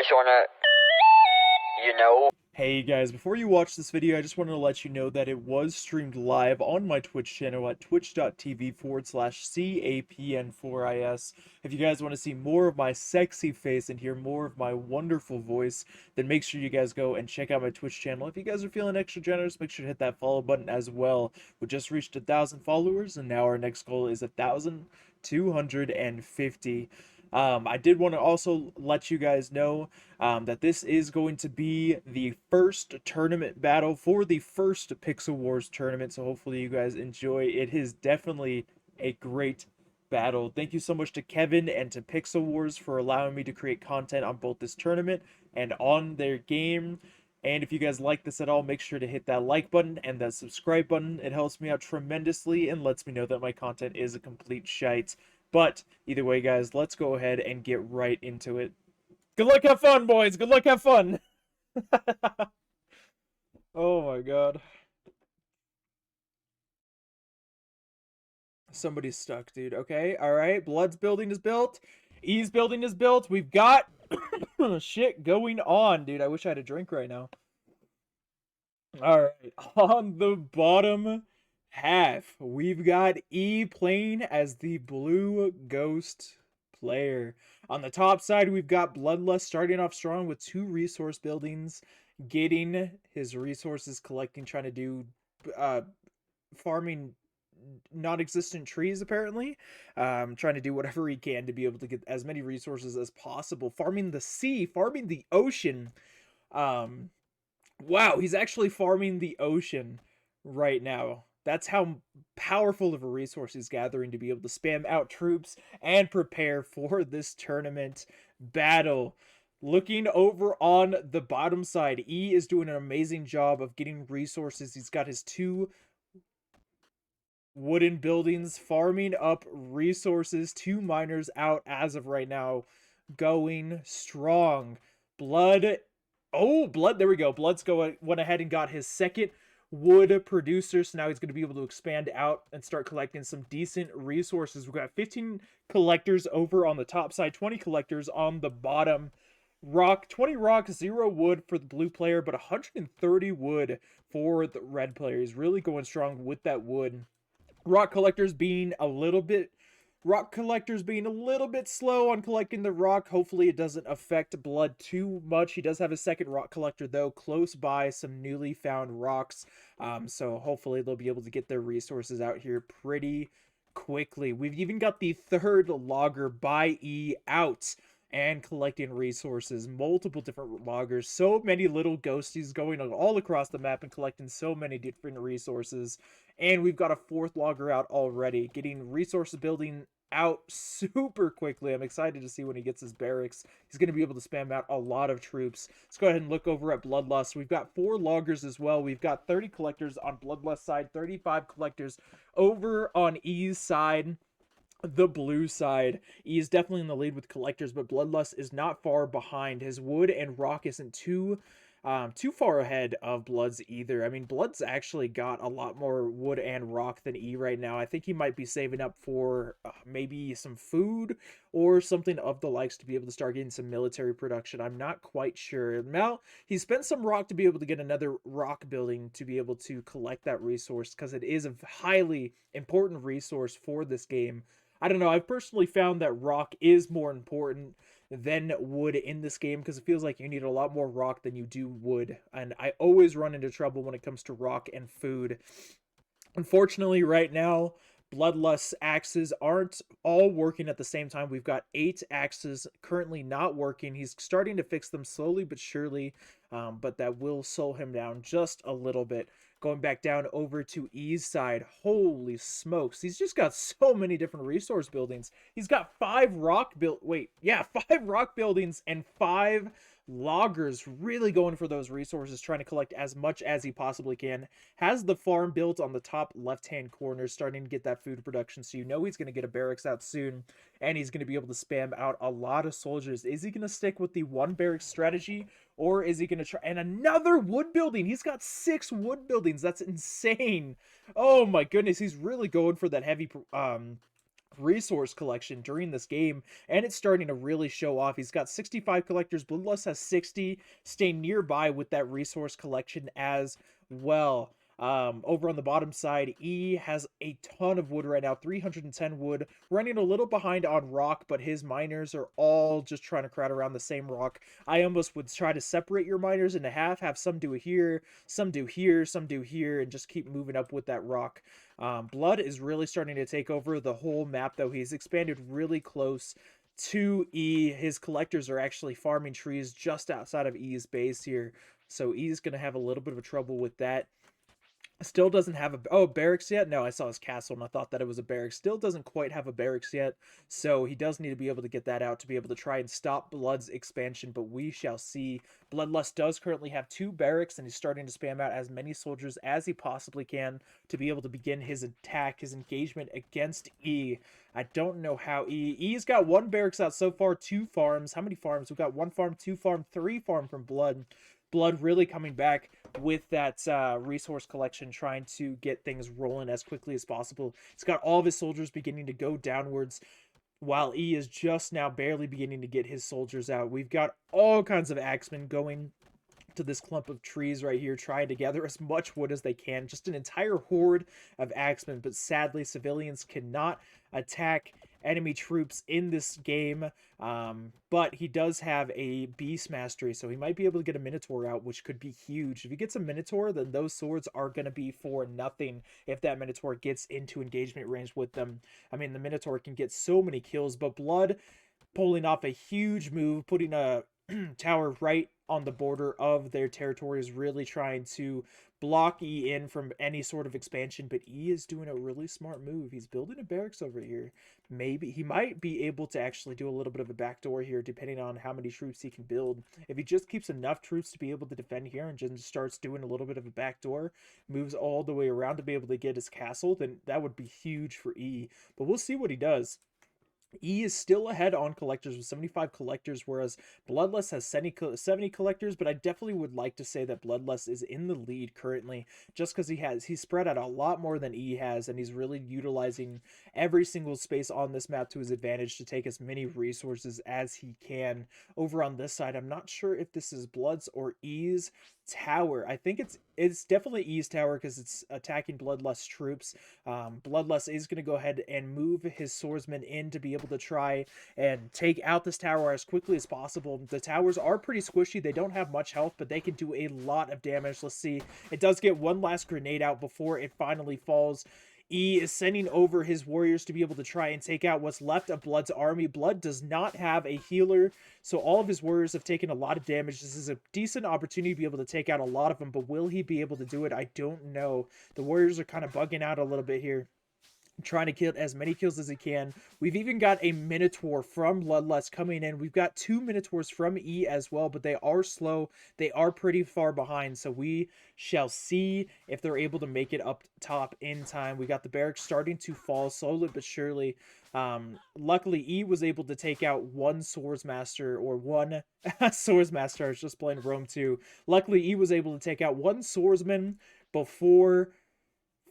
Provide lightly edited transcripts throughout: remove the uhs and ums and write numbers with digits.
just wanna, you know. Hey guys, before you watch this video, I just wanted to let you know that it was streamed live on my Twitch channel at twitch.tv/CAPN4IS. If you guys want to see more of my sexy face and hear more of my wonderful voice, then make sure you guys go and check out my Twitch channel. If you guys are feeling extra generous, make sure to hit that follow button as well. We just reached 1,000 followers, and now our next goal is 1,250. I did want to also let you guys know that this is going to be the first tournament battle for the first Pixel Wars tournament, so hopefully you guys enjoy. It is definitely a great battle. Thank you so much to Kevin and to Pixel Wars for allowing me to create content on both this tournament and on their game. And if you guys like this at all, make sure to hit that like button and that subscribe button. It helps me out tremendously and lets me know that my content is a complete shite. But either way, guys, let's go ahead and get right into it. Good luck, have fun, boys. Good luck, have fun. Oh my god. Somebody's stuck, dude. Okay, alright. Blood's building is built. E's building is built. We've got shit going on, dude. I wish I had a drink right now. Alright, on the bottom half, we've got E playing as the blue ghost player. On the top side, we've got Bloodlust starting off strong with 2 resource buildings, getting his resources, collecting, trying to do farming non-existent trees, apparently. Trying to do whatever he can to be able to get as many resources as possible. Farming the sea, farming the ocean. Wow, he's actually farming the ocean right now. That's how powerful of a resource he's gathering to be able to spam out troops and prepare for this tournament battle. Looking over on the bottom side, E is doing an amazing job of getting resources. He's got his 2 wooden buildings, farming up resources, 2 miners out as of right now, going strong. Blood, there we go. Went ahead and got his second wood producer, so now he's going to be able to expand out and start collecting some decent resources. We've got 15 collectors over on the top side, 20 collectors on the bottom. 20 rock, 0 wood for the blue player, but 130 wood for the red player. He's really going strong with that wood. Rock collectors being a little bit slow on collecting the rock. Hopefully it doesn't affect Blood too much. He does have a second rock collector though, close by some newly found rocks. So hopefully they'll be able to get their resources out here pretty quickly. We've even got the third logger by E out and collecting resources, multiple different loggers, so many little ghosties going all across the map and collecting so many different resources. And we've got a 4th logger out already, getting resources building out super quickly. I'm excited to see when he gets his barracks. He's going to be able to spam out a lot of troops. Let's go ahead and look over at Bloodlust. We've got 4 loggers as well. We've got 30 collectors on Bloodlust side, 35 collectors over on E's side. The blue side, E is definitely in the lead with collectors, but Bloodlust is not far behind. His wood and rock isn't too far ahead of Blood's either. I mean, Blood's actually got a lot more wood and rock than E right now. I think he might be saving up for maybe some food or something of the likes to be able to start getting some military production. I'm not quite sure. Now, he spent some rock to be able to get another rock building to be able to collect that resource because it is a highly important resource for this game. I don't know, I've personally found that rock is more important than wood in this game because it feels like you need a lot more rock than you do wood, and I always run into trouble when it comes to rock and food. Unfortunately, right now, Bloodlust's axes aren't all working at the same time. We've got 8 axes currently not working. He's starting to fix them slowly but surely, but that will slow him down just a little bit. Going back down over to E's side, holy smokes, he's just got so many different resource buildings. He's got 5 rock buildings and 5 loggers, really going for those resources, trying to collect as much as he possibly can. Has the farm built on the top left-hand corner, starting to get that food production, so you know he's going to get a barracks out soon, and he's going to be able to spam out a lot of soldiers. Is he going to stick with the 1 barracks strategy, or is he going to try? And another wood building. He's got 6 wood buildings. That's insane. Oh my goodness. He's really going for that heavy resource collection during this game, and it's starting to really show off. He's got 65 collectors, Bloodlust has 60, staying nearby with that resource collection as well. Over on the bottom side, E has a ton of wood right now, 310 wood, running a little behind on rock, but his miners are all just trying to crowd around the same rock. I almost would try to separate your miners into half, have some do it here, some do here, some do here, and just keep moving up with that rock. Blood is really starting to take over the whole map, though. He's expanded really close to E. His collectors are actually farming trees just outside of E's base here, so E's going to have a little bit of a trouble with that. Still doesn't have a barracks yet. No, I saw his castle and I thought that it was a barracks. Still doesn't quite have a barracks yet, so he does need to be able to get that out to be able to try and stop Blood's expansion, but we shall see. Bloodlust does currently have 2 barracks, and he's starting to spam out as many soldiers as he possibly can to be able to begin his attack, his engagement against E. I don't know how E's got 1 barracks out so far, 2 farms. How many farms? We've got 1 farm, 2 farm, 3 farm from Blood. Blood really coming back with that resource collection, trying to get things rolling as quickly as possible. He's got all of his soldiers beginning to go downwards, while E is just now barely beginning to get his soldiers out. We've got all kinds of axemen going to this clump of trees right here, trying to gather as much wood as they can. Just an entire horde of axemen, but sadly civilians cannot attack enemy troops in this game. But he does have a beast mastery, so he might be able to get a minotaur out, which could be huge. If he gets a minotaur, then those swords are going to be for nothing if that minotaur gets into engagement range with them. I mean, the minotaur can get so many kills, but Blood pulling off a huge move, putting a tower right on the border of their territory, is really trying to block E in from any sort of expansion, but E is doing a really smart move. He's building a barracks over here. Maybe he might be able to actually do a little bit of a backdoor here, depending on how many troops he can build. If he just keeps enough troops to be able to defend here and just starts doing a little bit of a backdoor, moves all the way around to be able to get his castle, then that would be huge for E. But we'll see what he does. E is still ahead on collectors with 75 collectors, whereas Bloodlust has 70 collectors, but I definitely would like to say that Bloodlust is in the lead currently, just because he's spread out a lot more than E has, and he's really utilizing every single space on this map to his advantage to take as many resources as he can. Over on this side, I'm not sure if this is Blood's or E's tower. I think it's definitely E's tower because it's attacking Bloodlust troops. Bloodlust is going to go ahead and move his swordsman in to be able to try and take out this tower as quickly as possible. The towers are pretty squishy. They don't have much health, but they can do a lot of damage. Let's see. It does get one last grenade out before it finally falls. E is sending over his warriors to be able to try and take out what's left of Blood's army. Blood does not have a healer, so all of his warriors have taken a lot of damage. This is a decent opportunity to be able to take out a lot of them, but will he be able to do it? I don't know. The warriors are kind of bugging out a little bit here, trying to kill as many kills as he can. We've even got a Minotaur from Bloodlust coming in. We've got 2 Minotaurs from E as well, but they are slow. They are pretty far behind, so we shall see if they're able to make it up top in time. We got the barracks starting to fall slowly but surely. Luckily, E was able to take out one Swordsmaster, or one Swordsmaster. I was just playing Rome 2. Luckily, E was able to take out one Swordsman before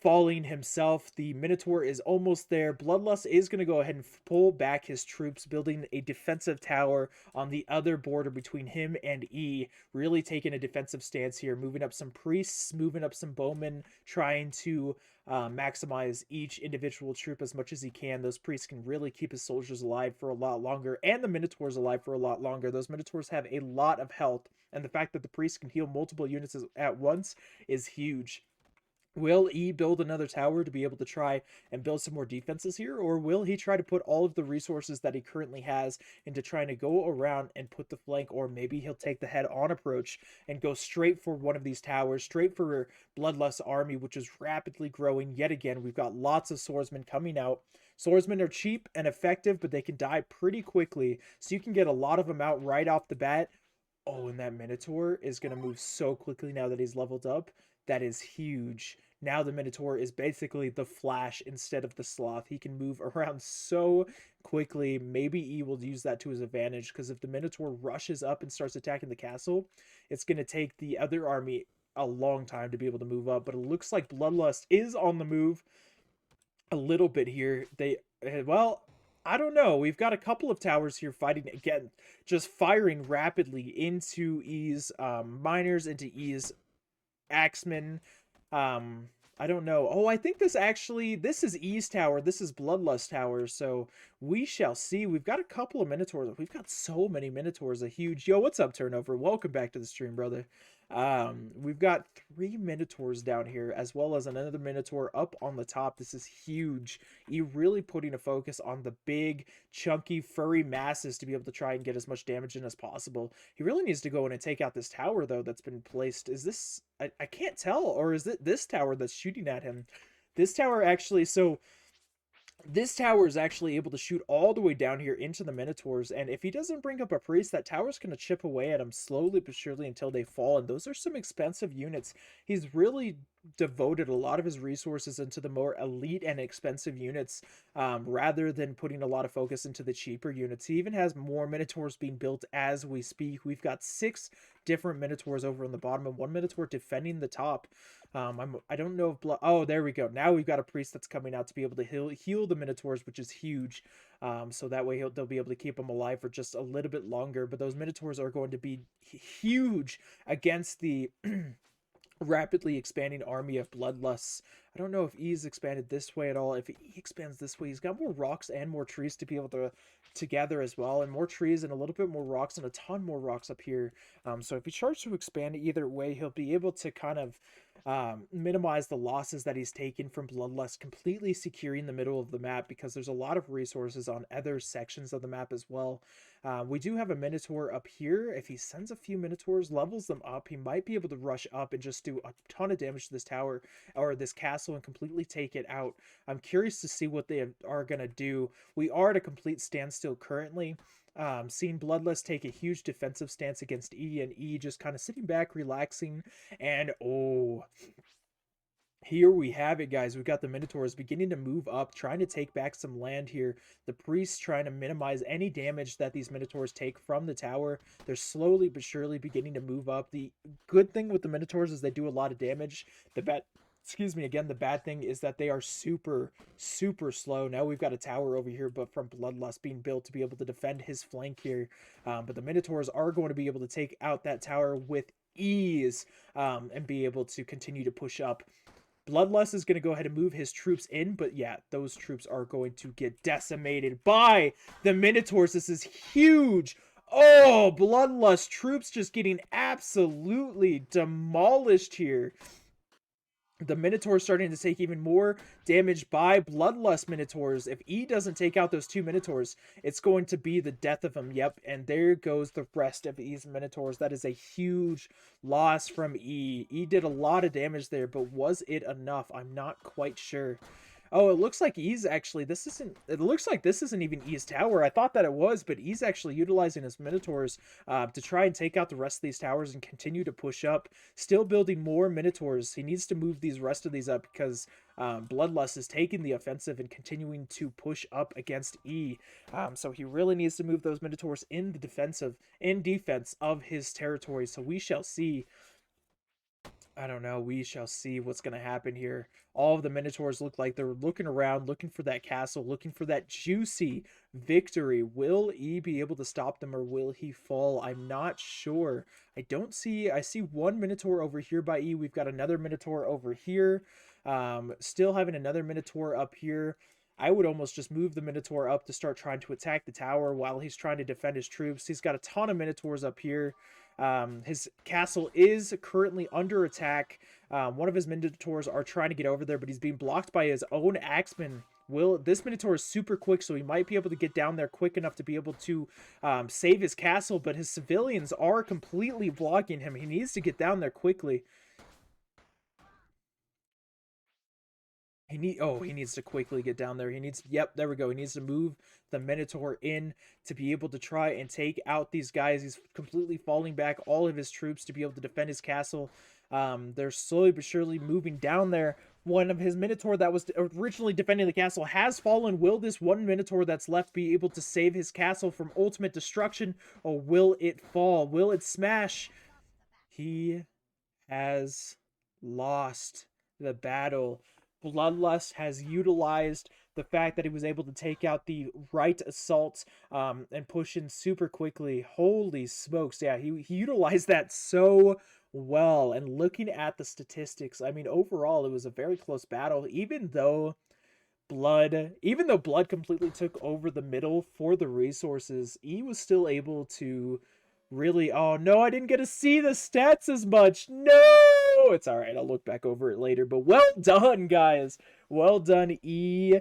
falling himself. The Minotaur is almost there. Bloodlust is going to go ahead and pull back his troops, building a defensive tower on the other border between him and E, really taking a defensive stance here, moving up some priests, moving up some bowmen, trying to maximize each individual troop as much as he can. Those priests can really keep his soldiers alive for a lot longer, and the Minotaurs alive for a lot longer. Those Minotaurs have a lot of health, and the fact that the priests can heal multiple units at once is huge. Will E build another tower to be able to try and build some more defenses here, or will he try to put all of the resources that he currently has into trying to go around and put the flank, or maybe he'll take the head-on approach and go straight for one of these towers, straight for Bloodlust's army, which is rapidly growing yet again. We've got lots of swordsmen coming out. Swordsmen are cheap and effective, but they can die pretty quickly, so you can get a lot of them out right off the bat. Oh, and that Minotaur is going to move so quickly now that he's leveled up. That is huge. Now the Minotaur is basically the Flash instead of the Sloth. He can move around so quickly. Maybe E will use that to his advantage, because if the Minotaur rushes up and starts attacking the castle, it's going to take the other army a long time to be able to move up. But it looks like Bloodlust is on the move a little bit here. Well, I don't know. We've got a couple of towers here fighting again, just firing rapidly into E's miners, into E's axemen. Um, I don't know. Oh, I think this is E's tower. This is Bloodlust tower. So we shall see. We've got a couple of Minotaurs. We've got so many Minotaurs. A huge yo. What's up, Turnover? Welcome back to the stream, brother. We've got 3 Minotaurs down here, as well as another Minotaur up on the top. This is huge. You really putting a focus on the big, chunky, furry masses to be able to try and get as much damage in as possible. He really needs to go in and take out this tower, though, that's been placed. Is this... I can't tell, or is it this tower that's shooting at him? This tower actually... So, this tower is actually able to shoot all the way down here into the Minotaurs, and if he doesn't bring up a priest, that tower's going to chip away at him slowly but surely until they fall, and those are some expensive units. He's really devoted a lot of his resources into the more elite and expensive units, rather than putting a lot of focus into the cheaper units. He even has more Minotaurs being built as we speak. We've got 6 different Minotaurs over on the bottom and 1 Minotaur defending the top. I don't know if oh, there we go. Now we've got a priest that's coming out to be able to heal the Minotaurs, which is huge. So that way they'll be able to keep him alive for just a little bit longer. But those Minotaurs are going to be huge against the rapidly expanding army of Bloodlusts. I don't know if E's expanded this way at all. If he expands this way, he's got more rocks and more trees to be able to gather as well, and more trees and a little bit more rocks and a ton more rocks up here. So if he starts to expand it either way, he'll be able to kind of minimize the losses that he's taken from Bloodlust, completely securing the middle of the map, because there's a lot of resources on other sections of the map as well. We do have a Minotaur up here. If he sends a few Minotaurs, levels them up, he might be able to rush up and just do a ton of damage to this tower or this castle and completely take it out. I'm curious to see what they are going to do. We are at a complete standstill currently. Seeing Bloodlust take a huge defensive stance against E, and E just kind of sitting back, relaxing, and oh, here we have it, guys. We've got the Minotaurs beginning to move up, trying to take back some land here. The priests trying to minimize any damage that these Minotaurs take from the tower. They're slowly but surely beginning to move up. The good thing with the Minotaurs is they do a lot of damage. The bad thing is that they are super, super slow. Now we've got a tower over here, but from Bloodlust being built to be able to defend his flank here. But the Minotaurs are going to be able to take out that tower with ease, and be able to continue to push up. Bloodlust is going to go ahead and move his troops in, but yeah, those troops are going to get decimated by the Minotaurs. This is huge. Oh, Bloodlust troops just getting absolutely demolished here. The Minotaur starting to take even more damage by Bloodlust Minotaurs. If E doesn't take out those 2 Minotaurs, it's going to be the death of him. Yep, and there goes the rest of E's Minotaurs. That is a huge loss from E. E did a lot of damage there, but was it enough? I'm not quite sure. Oh, it looks like E's actually, it looks like this isn't even E's tower. I thought that it was, but E's actually utilizing his Minotaurs to try and take out the rest of these towers and continue to push up. Still building more Minotaurs. He needs to move these rest of these up because Bloodlust is taking the offensive and continuing to push up against E. So he really needs to move those Minotaurs in defense of his territory. So we shall see. I don't know. We shall see what's going to happen here. All of the Minotaurs look like they're looking around, looking for that castle, looking for that juicy victory. Will E be able to stop them, or will he fall? I'm not sure. I see 1 Minotaur over here by E. We've got another Minotaur over here. Still having another Minotaur up here. I would almost just move the Minotaur up to start trying to attack the tower while he's trying to defend his troops. He's got a ton of Minotaurs up here. His castle is currently under attack. One of his Minotaurs are trying to get over there, but he's being blocked by his own axeman. This Minotaur is super quick, so he might be able to get down there quick enough to be able to save his castle, but his civilians are completely blocking him. He needs to get down there quickly. He needs to quickly get down there. Yep, there we go. He needs to move the Minotaur in to be able to try and take out these guys. He's completely falling back all of his troops to be able to defend his castle. They're slowly but surely moving down there. One of his Minotaur that was originally defending the castle has fallen. Will this 1 Minotaur that's left be able to save his castle from ultimate destruction, or will it fall? Will it smash? He has lost the battle. Bloodlust has utilized the fact that he was able to take out the right assault and push in super quickly. Holy smokes, yeah, he utilized that so well. And looking at the statistics, I mean, overall, it was a very close battle, even though Blood completely took over the middle for the resources. E was still able to really, oh no, I didn't get to see the stats as much. No, it's all right, I'll look back over it later. But well done, guys. Well done, E.